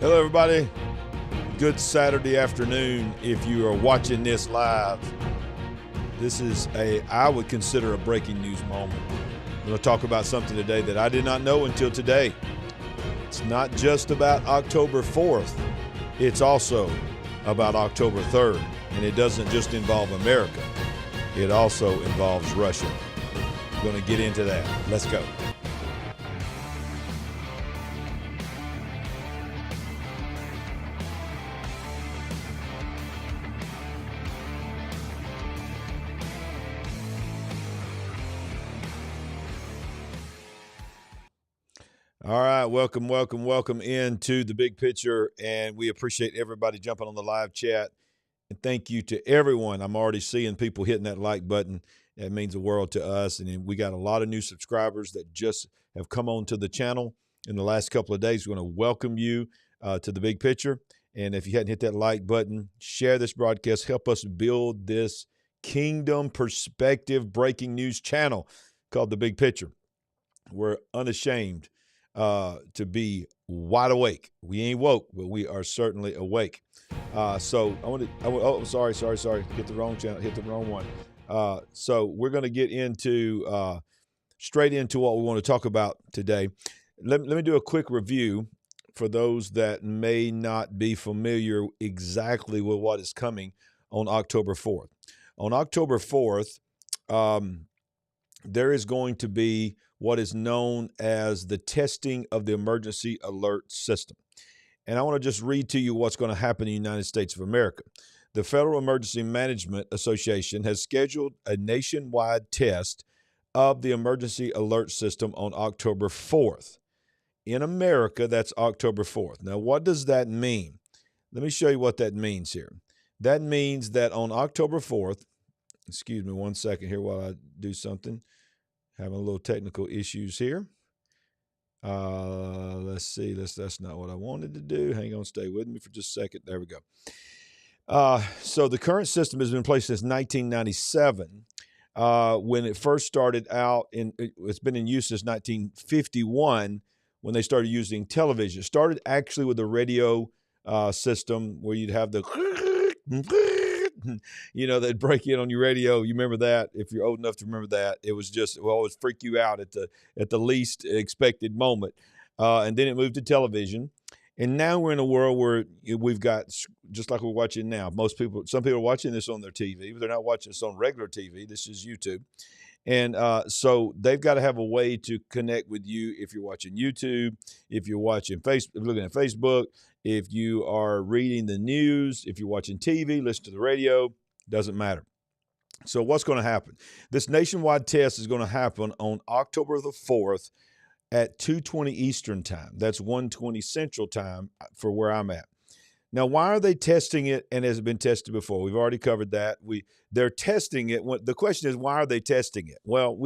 Hello, everybody. Good Saturday afternoon if you are watching this live. This is I would consider a breaking news moment. I'm going to talk about something today that I did not know until today. It's not just about October 4th. It's also about October 3rd. And it doesn't just involve America. It also involves Russia. I'm going to get into that. Let's go. All right, welcome into the big picture, and we appreciate everybody jumping on the live chat. And thank you to everyone. I'm already seeing people hitting that like button. That means the world to us. And we got a lot of new subscribers that just have come on to the channel in the last couple of days. We want to welcome you to the big picture. And if you hadn't hit that like button, share this broadcast. Help us build this kingdom perspective breaking news channel called The Big Picture. We're unashamed to be wide awake. We ain't woke, but we are certainly awake. So sorry. Hit the wrong channel, hit the wrong one. So we're going to get into straight into what we want to talk about today. Let me do a quick review for those that may not be familiar exactly with what is coming on October 4th. On October 4th, there is going to be what is known as the testing of the emergency alert system. And I want to just read to you what's going to happen in the United States of America. The Federal Emergency Management Association has scheduled a nationwide test of the emergency alert system on October 4th. In America, that's October 4th. Now, what does that mean? Let me show you what that means here. That means that on October 4th, excuse me one second here while I do something. Having a little technical issues here. Let's see. That's not what I wanted to do. Hang on, stay with me for just a second. There we go. So the current system has been in place since 1997. When it first started out, it's been in use since 1951 when they started using television. It started actually with the radio system where you'd have the they'd break in on your radio. You remember that? If you're old enough to remember that, it was just, well, it would freak you out at the least expected moment. And then it moved to television. And now we're in a world where we've got, just like we're watching now, some people are watching this on their TV, but they're not watching this on regular TV. This is YouTube. And so they've got to have a way to connect with you if you're watching YouTube, if you're watching looking at Facebook, if you are reading the news, if you're watching TV, listen to the radio, doesn't matter. So what's going to happen? This nationwide test is going to happen on October the 4th at 2:20 Eastern time. That's 1:20 Central time for where I'm at. Now, why are they testing it, and has it been tested before? We've already covered that. They're testing it. The question is, why are they testing it? Well,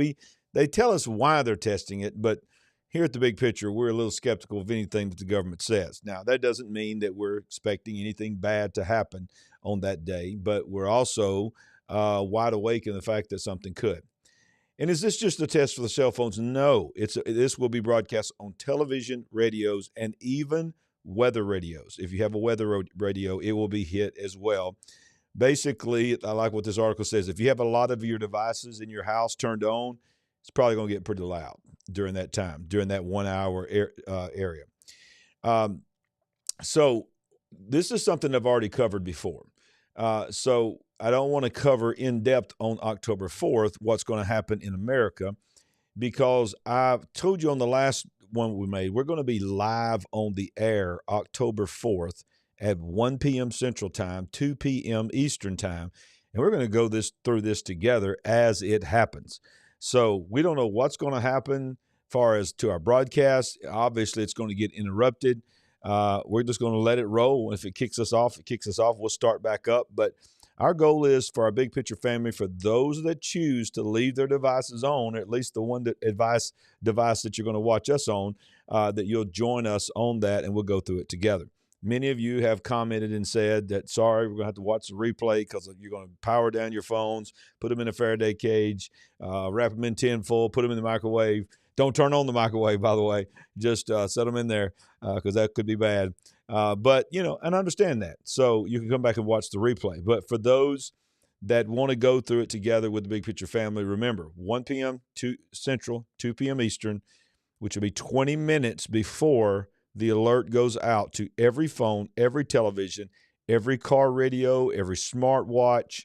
they tell us why they're testing it, but here at the Big Picture, we're a little skeptical of anything that the government says. Now, that doesn't mean that we're expecting anything bad to happen on that day, but we're also wide awake in the fact that something could. And is this just a test for the cell phones? No, this will be broadcast on television, radios, and even weather radios. If you have a weather radio, it will be hit as well. Basically, I like what this article says. If you have a lot of your devices in your house turned on, it's probably going to get pretty loud during that time, during that 1 hour area. So this is something I've already covered before. So I don't want to cover in depth on October 4th what's going to happen in America, because I've told you on the last one we made, we're going to be live on the air October 4th at 1 p.m. Central Time, 2 p.m. Eastern Time, and we're going to go through this together as it happens. So we don't know what's going to happen as far as to our broadcast. Obviously, it's going to get interrupted. We're just going to let it roll. If it kicks us off, We'll start back up. But our goal is for our Big Picture family, for those that choose to leave their devices on, or at least the one device that you're going to watch us on, that you'll join us on that, and we'll go through it together. Many of you have commented and said that, sorry, we're going to have to watch the replay because you're going to power down your phones, put them in a Faraday cage, wrap them in tinfoil, put them in the microwave. Don't turn on the microwave, by the way. Just set them in there because that could be bad. But, and I understand that. So you can come back and watch the replay. But for those that want to go through it together with the Big Picture family, remember, 1 p.m. Central, 2 p.m. Eastern, which will be 20 minutes before the alert goes out to every phone, every television, every car radio, every smartwatch,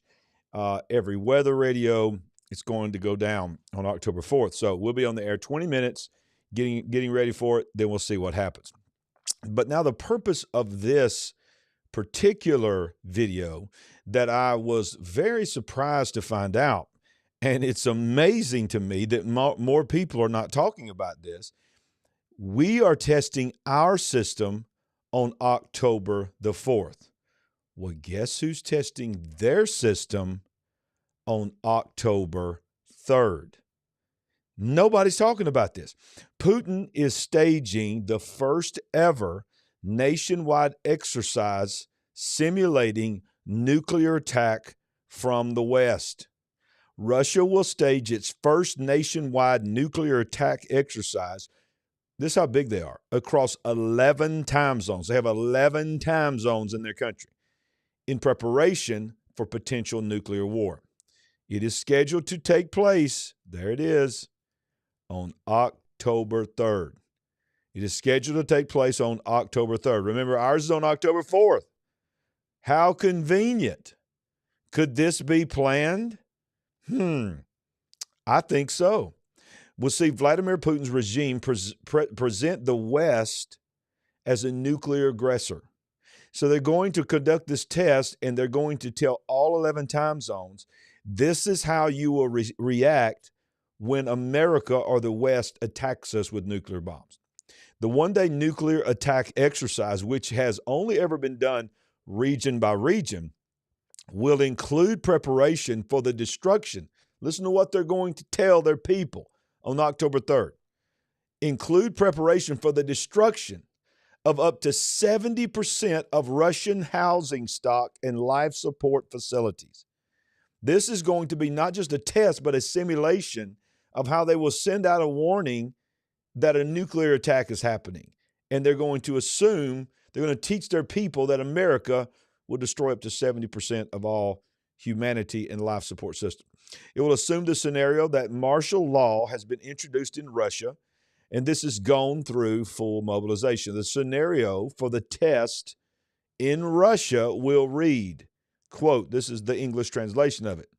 every weather radio. It's going to go down on October 4th. So we'll be on the air 20 minutes getting ready for it. Then we'll see what happens. But now the purpose of this particular video that I was very surprised to find out, and it's amazing to me that more people are not talking about this. We are testing our system on October the 4th. Well, guess who's testing their system on October 3rd? Nobody's talking about this. Putin is staging the first ever nationwide exercise simulating nuclear attack from the West. Russia will stage its first nationwide nuclear attack exercise. This is how big they are, across 11 time zones. They have 11 time zones in their country in preparation for potential nuclear war. It is scheduled to take place, there it is, on October 3rd. It is scheduled to take place on October 3rd. Remember, ours is on October 4th. How convenient. Could this be planned? I think so. We'll see Vladimir Putin's regime present the West as a nuclear aggressor. So they're going to conduct this test, and they're going to tell all 11 time zones, this is how you will react when America or the West attacks us with nuclear bombs. The one-day nuclear attack exercise, which has only ever been done region by region, will include preparation for the destruction. Listen to what they're going to tell their people on October 3rd. Include preparation for the destruction of up to 70% of Russian housing stock and life support facilities. This is going to be not just a test, but a simulation of how they will send out a warning that a nuclear attack is happening. And they're going to assume, they're going to teach their people that America will destroy up to 70% of all humanity and life support system. It will assume the scenario that martial law has been introduced in Russia, and this has gone through full mobilization. The scenario for the test in Russia will read, quote, this is the English translation of it.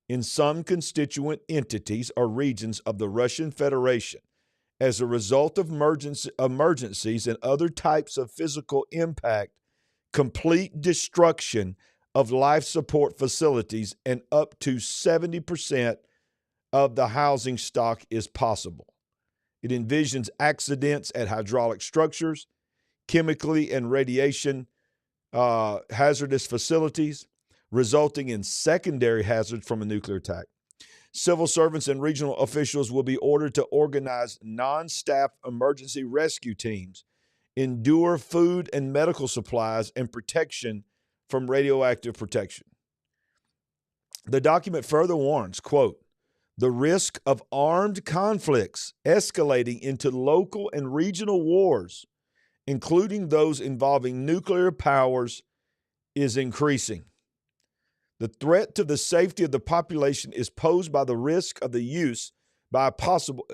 In some constituent entities or regions of the Russian Federation, as a result of emergencies and other types of physical impact, complete destruction of life support facilities and up to 70% of the housing stock is possible. It envisions accidents at hydraulic structures, chemically and radiation hazardous facilities, resulting in secondary hazards from a nuclear attack. Civil servants and regional officials will be ordered to organize non-staff emergency rescue teams, endure food and medical supplies, and protection from radioactive protection. The document further warns, quote, the risk of armed conflicts escalating into local and regional wars, including those involving nuclear powers, is increasing. The threat to the safety of the population is posed by the risk of the use by a possible,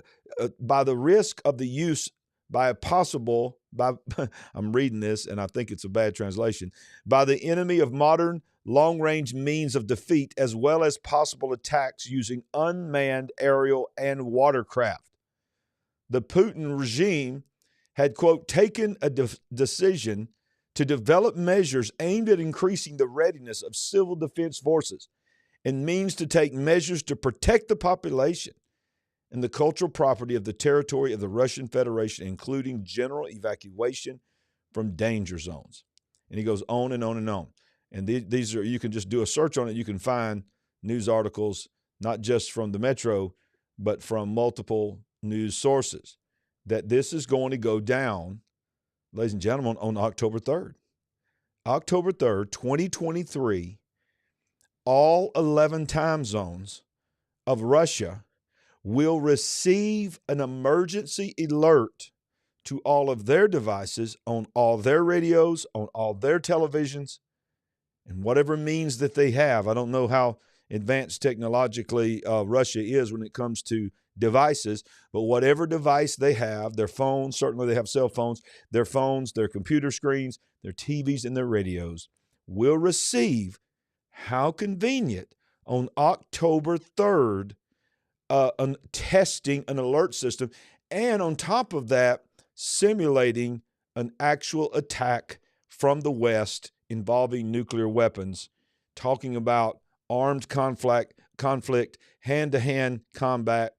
I'm reading this and I think it's a bad translation, by the enemy of modern long-range means of defeat, as well as possible attacks using unmanned aerial and watercraft. The Putin regime had, quote, taken a decision to develop measures aimed at increasing the readiness of civil defense forces and means to take measures to protect the population and the cultural property of the territory of the Russian Federation, including general evacuation from danger zones. And he goes on and on and on. And these are, you can just do a search on it. You can find news articles, not just from the Metro, but from multiple news sources, that this is going to go down, ladies and gentlemen, on October 3rd. October 3rd, 2023, all 11 time zones of Russia will receive an emergency alert to all of their devices, on all their radios, on all their televisions, and whatever means that they have. I don't know how advanced technologically Russia is when it comes to devices, but whatever device they have, their phones, certainly they have cell phones, their computer screens, their TVs, and their radios, will receive, how convenient, on October 3rd, testing an alert system, and on top of that, simulating an actual attack from the West involving nuclear weapons, talking about armed conflict, hand-to-hand combat,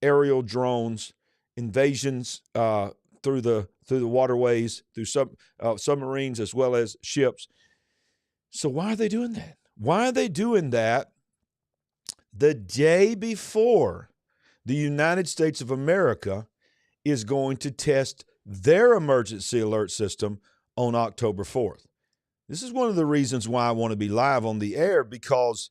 aerial drones, invasions through the waterways, through submarines as well as ships. So why are they doing that? Why are they doing that the day before the United States of America is going to test their emergency alert system on October 4th? This is one of the reasons why I want to be live on the air, because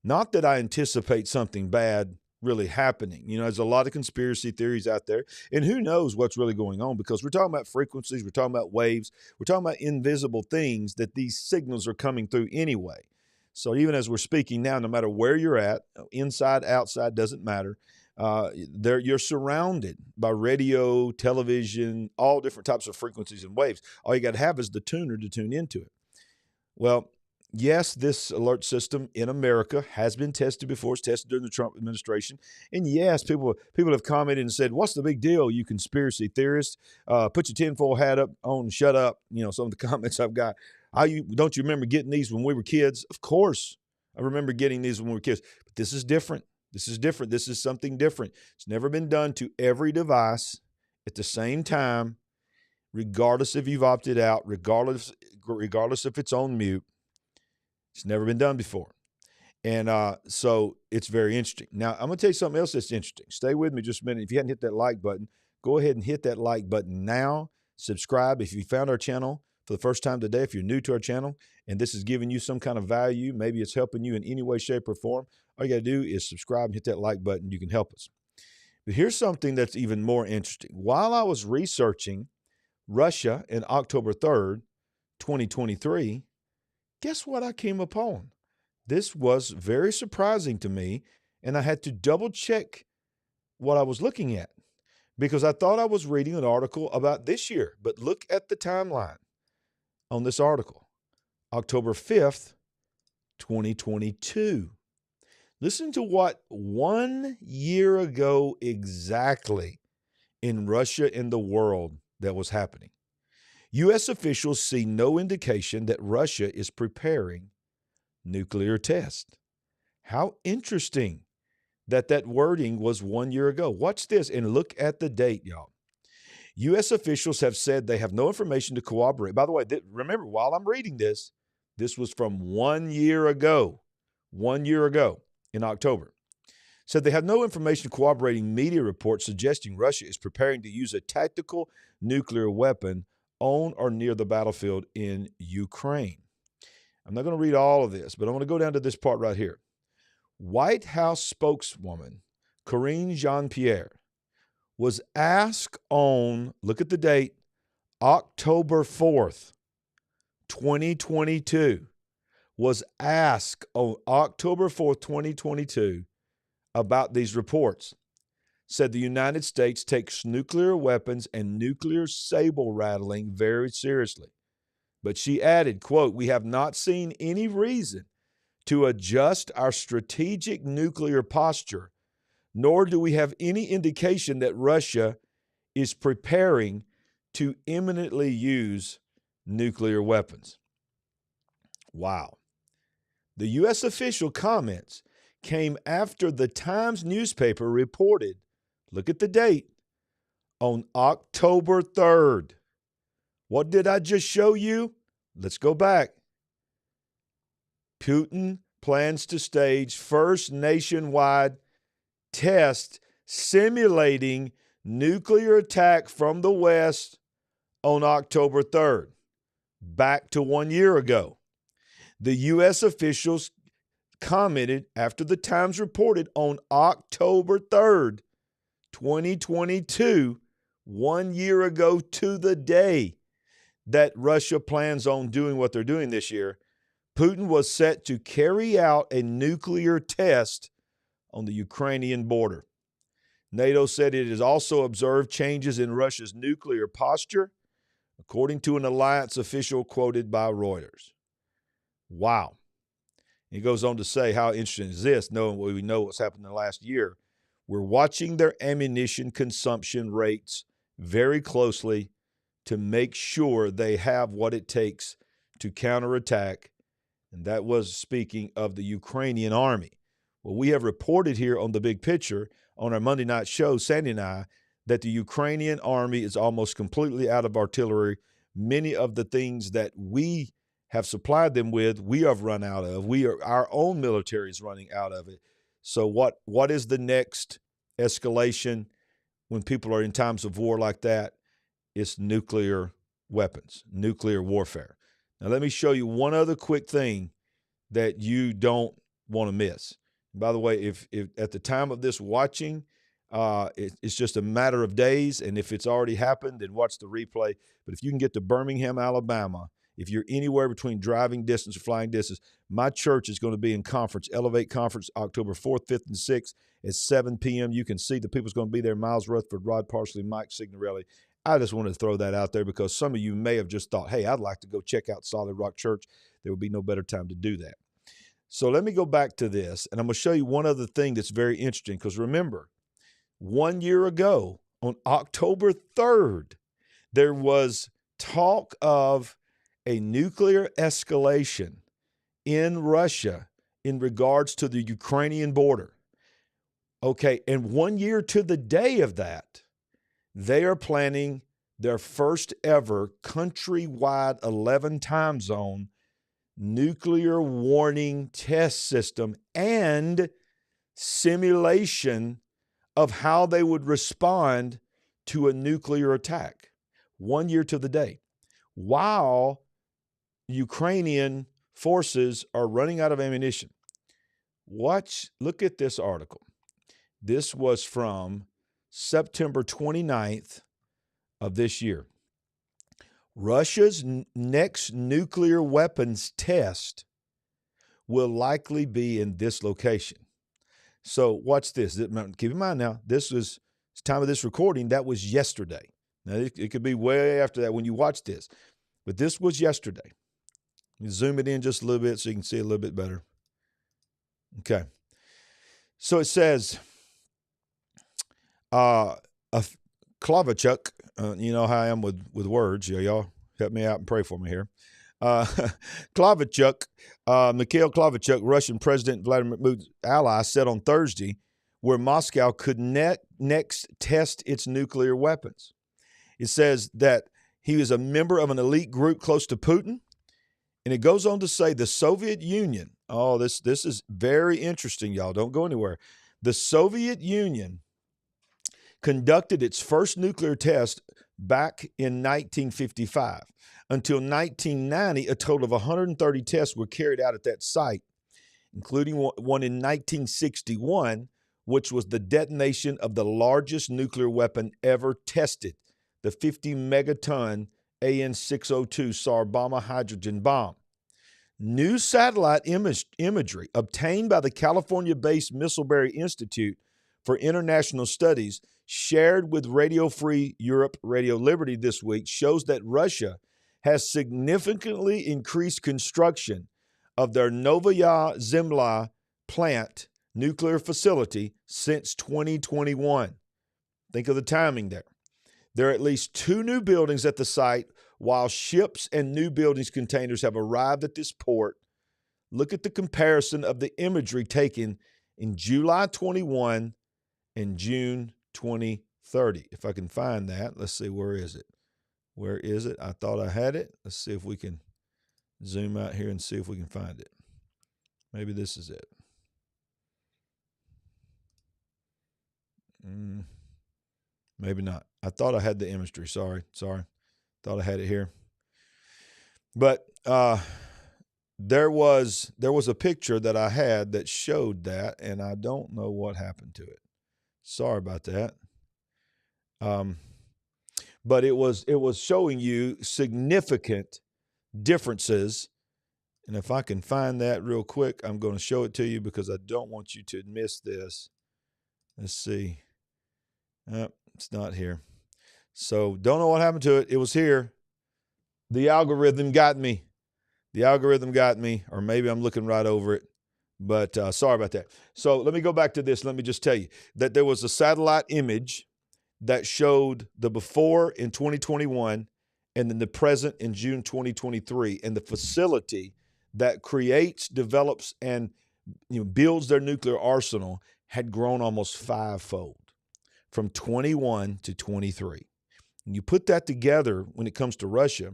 not that I anticipate something bad really happening. You know, there's a lot of conspiracy theories out there, and who knows what's really going on, because we're talking about frequencies, we're talking about waves, we're talking about invisible things that these signals are coming through anyway. So even as we're speaking now, no matter where you're at, inside, outside, doesn't matter, you're surrounded by radio, television, all different types of frequencies and waves. All you got to have is the tuner to tune into it. Well, yes, this alert system in America has been tested before. It's tested during the Trump administration. And yes, people have commented and said, what's the big deal, you conspiracy theorists? Put your tinfoil hat up on and shut up. You know, some of the comments I've got. Don't you remember getting these when we were kids? Of course, I remember getting these when we were kids. But this is different. This is different. This is something different. It's never been done to every device at the same time, regardless if you've opted out, regardless if it's on mute. It's never been done before. And so it's very interesting. Now, I'm going to tell you something else that's interesting. Stay with me just a minute. If you hadn't hit that like button, go ahead and hit that like button now. Subscribe if you found our channel for the first time today. If you're new to our channel and this is giving you some kind of value, maybe it's helping you in any way, shape, or form, all you got to do is subscribe and hit that like button. You can help us. But here's something that's even more interesting. While I was researching Russia in October 3rd, 2023, guess what I came upon? This was very surprising to me, and I had to double check what I was looking at, because I thought I was reading an article about this year. But look at the timeline on this article. October 5th, 2022. Listen to what 1 year ago exactly in Russia and the world that was happening. U.S. officials see no indication that Russia is preparing nuclear tests. How interesting that wording was 1 year ago. Watch this and look at the date, y'all. U.S. officials have said they have no information to corroborate. By the way, remember, while I'm reading this, this was from 1 year ago. 1 year ago in October. Said they have no information corroborating media reports suggesting Russia is preparing to use a tactical nuclear weapon on or near the battlefield in Ukraine. I'm not going to read all of this, but I want to go down to this part right here. White House spokeswoman Karine Jean-Pierre was asked on, look at the date, October 4th, 2022, was asked on October 4th, 2022 about these reports. Said the United States takes nuclear weapons and nuclear saber rattling very seriously. But she added, quote, "We have not seen any reason to adjust our strategic nuclear posture, nor do we have any indication that Russia is preparing to imminently use nuclear weapons." Wow. The U.S. official comments came after the Times newspaper reported, look at the date, on October 3rd. What did I just show you? Let's go back. Putin plans to stage first nationwide test simulating nuclear attack from the West on October 3rd. Back to 1 year ago. The U.S. officials commented after the Times reported on October 3rd, 2022, 1 year ago to the day that Russia plans on doing what they're doing this year, Putin was set to carry out a nuclear test on the Ukrainian border. NATO said it has also observed changes in Russia's nuclear posture, according to an alliance official quoted by Reuters. Wow. He goes on to say, how interesting is this, knowing what we know what's happened in the last year? We're watching their ammunition consumption rates very closely to make sure they have what it takes to counterattack. And that was speaking of the Ukrainian army. Well, we have reported here on The Big Picture on our Monday night show, Sandy and I, that the Ukrainian army is almost completely out of artillery. Many of the things that we have supplied them with, we have run out of. Our own military is running out of it. So what is the next escalation when people are in times of war like that? It's nuclear weapons, nuclear warfare. Now, let me show you one other quick thing that you don't want to miss. By the way, if at the time of this watching, it's just a matter of days, and if it's already happened, then watch the replay. But if you can get to Birmingham, Alabama, if you're anywhere between driving distance or flying distance, my church is going to be in conference, Elevate Conference, October 4th, 5th, and 6th at 7 p.m. You can see the people's going to be there, Miles Rutherford, Rod Parsley, Mike Signorelli. I just wanted to throw that out there because some of you may have just thought, hey, I'd like to go check out Solid Rock Church. There would be no better time to do that. So let me go back to this, and I'm going to show you one other thing that's very interesting, because remember, 1 year ago, on October 3rd, there was talk of a nuclear escalation in Russia in regards to the Ukrainian border. Okay, and 1 year to the day of that, they are planning their first ever countrywide 11 time zone nuclear warning test system and simulation of how they would respond to a nuclear attack. 1 year to the day. While Ukrainian forces are running out of ammunition. Look at this article. This was from September 29th of this year. Russia's next nuclear weapons test will likely be in this location. So watch this. Keep in mind now, this was time of this recording. That was yesterday. Now, it could be way after that when you watch this. But this was yesterday. Zoom it in just a little bit so you can see a little bit better. Okay. So it says, Klavachuk, you know how I am with words. Y'all help me out and pray for me here. Klavachuk, Mikhail Klavachuk, Russian President Vladimir Putin's ally, said on Thursday where Moscow could next test its nuclear weapons. It says that he is a member of an elite group close to Putin. And it goes on to say the Soviet Union, this is very interesting, y'all. Don't go anywhere. The Soviet Union conducted its first nuclear test back in 1955. Until 1990, a total of 130 tests were carried out at that site, including one in 1961, which was the detonation of the largest nuclear weapon ever tested, the 50 megaton AN-602 Tsar-Bomba hydrogen bomb. New satellite imagery obtained by the California-based Missilebury Institute for International Studies, shared with Radio Free Europe, Radio Liberty this week, shows that Russia has significantly increased construction of their Novaya Zemlya plant nuclear facility since 2021. Think of the timing there. There are at least 2 new buildings at the site, while ships and new buildings containers have arrived at this port. Look at the comparison of the imagery taken in July 21 and June 2030. If I can find that, let's see, where is it? Where is it? I thought I had it. Let's see if we can zoom out here and see if we can find it. Maybe this is it. Maybe not. I thought I had the imagery. Sorry. Thought I had it here. But there was a picture that I had that showed that, and I don't know what happened to it. Sorry about that. but it was showing you significant differences. And if I can find that real quick, I'm going to show it to you because I don't want you to miss this. Let's see. It's not here. So don't know what happened to it. It was here. The algorithm got me. The algorithm got me, or maybe I'm looking right over it. But sorry about that. So let me go back to this. Let me just tell you that there was a satellite image that showed the before in 2021 and then the present in June 2023. And the facility that creates, develops, and builds their nuclear arsenal had grown almost fivefold from 21 to 23. And you put that together when it comes to Russia,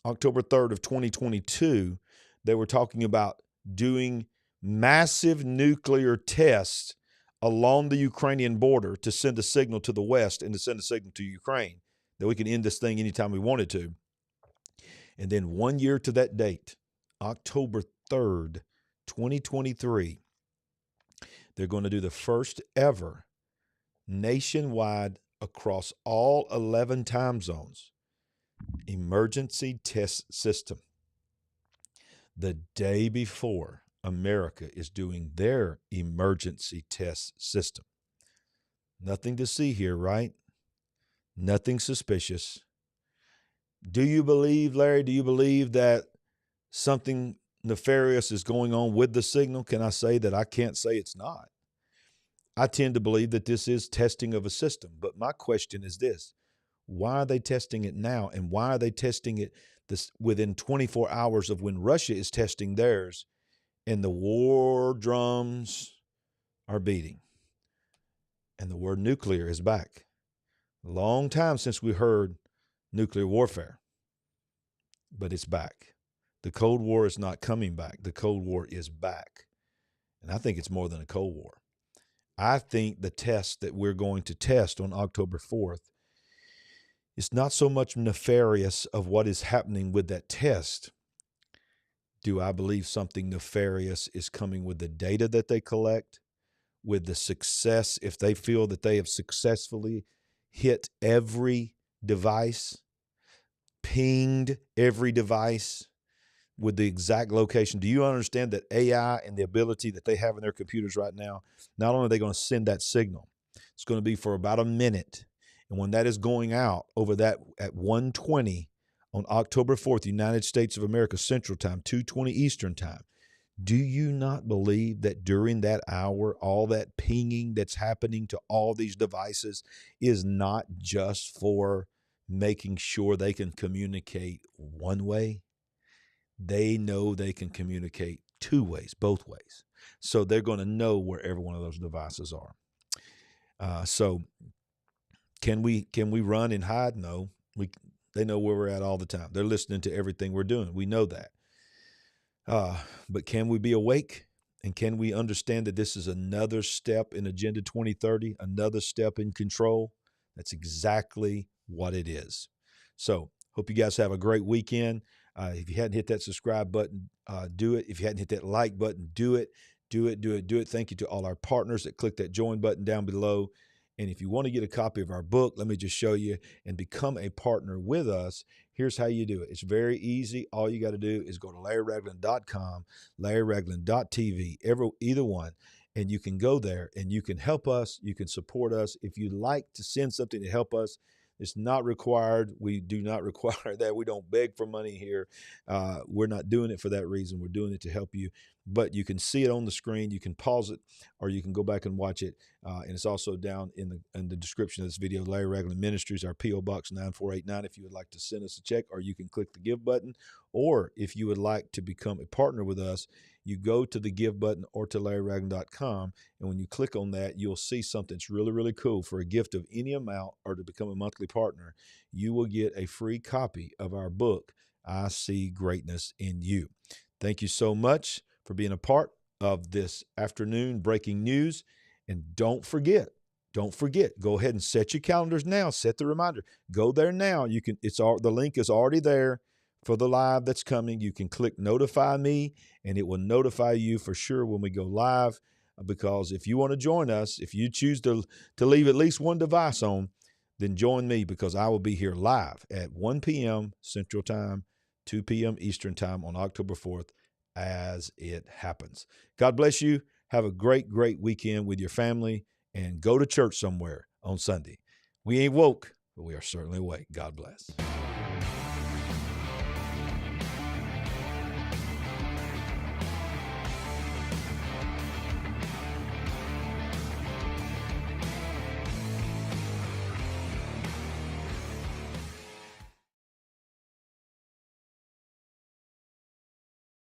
October 3rd of 2022, they were talking about doing massive nuclear tests along the Ukrainian border to send a signal to the West and to send a signal to Ukraine that we can end this thing anytime we wanted to. And then 1 year to that date, October 3rd, 2023, they're going to do the first ever nationwide across all 11 time zones emergency test system. The day before America is doing their emergency test system. Nothing to see here, right? Nothing suspicious. Do you believe, Larry, do you believe that something nefarious is going on with the signal? Can I say that I can't say it's not? I tend to believe that this is testing of a system. But my question is this: why are they testing it now? And why are they testing it within 24 hours of when Russia is testing theirs and the war drums are beating? And the word nuclear is back. A long time since we heard nuclear warfare, but it's back. The Cold War is not coming back. The Cold War is back. And I think it's more than a Cold War. I think the test that we're going to test on October 4th is not so much nefarious of what is happening with that test. Do I believe something nefarious is coming with the data that they collect, with the success, if they feel that they have successfully hit every device, pinged every device with the exact location? Do you understand that AI and the ability that they have in their computers right now, not only are they going to send that signal, it's going to be for about a minute. And when that is going out over that at 1:20 on October 4th, United States of America Central Time, 2:20 Eastern Time, do you not believe that during that hour, all that pinging that's happening to all these devices is not just for making sure they can communicate one way? They know they can communicate two ways, both ways. So they're going to know where every one of those devices are. So can we run and hide? No. They know where we're at all the time. They're listening to everything we're doing. We know that. But can we be awake? And can we understand that this is another step in Agenda 2030, another step in control? That's exactly what it is. So hope you guys have a great weekend. If you hadn't hit that subscribe button, do it. If you hadn't hit that like button, do it. Do it, do it, do it. Thank you to all our partners that click that join button down below. And if you want to get a copy of our book, let me just show you and become a partner with us. Here's how you do it. It's very easy. All you got to do is go to LarryRagland.com, LarryRagland.tv, either one, and you can go there and you can help us. You can support us. If you'd like to send something to help us, it's not required. We do not require that. We don't beg for money here. We're not doing it for that reason. We're doing it to help you. But you can see it on the screen. You can pause it, or you can go back and watch it. And it's also down in the description of this video. Larry Ragland Ministries, our P.O. Box 9489. If you would like to send us a check, or you can click the give button. Or if you would like to become a partner with us, you go to the give button or to LarryRagland.com, and when you click on that, you'll see something that's really, really cool. For a gift of any amount or to become a monthly partner, you will get a free copy of our book, I See Greatness in You. Thank you so much for being a part of this afternoon breaking news. And don't forget, go ahead and set your calendars now. Set the reminder. Go there now. You can. The link is already there for the live that's coming. You can click notify me, and it will notify you for sure when we go live. Because if you want to join us, if you choose to leave at least one device on, then join me, because I will be here live at 1 p.m. Central Time, 2 p.m. Eastern Time on October 4th as it happens. God bless you. Have a great, great weekend with your family, and go to church somewhere on Sunday. We ain't woke, but we are certainly awake. God bless.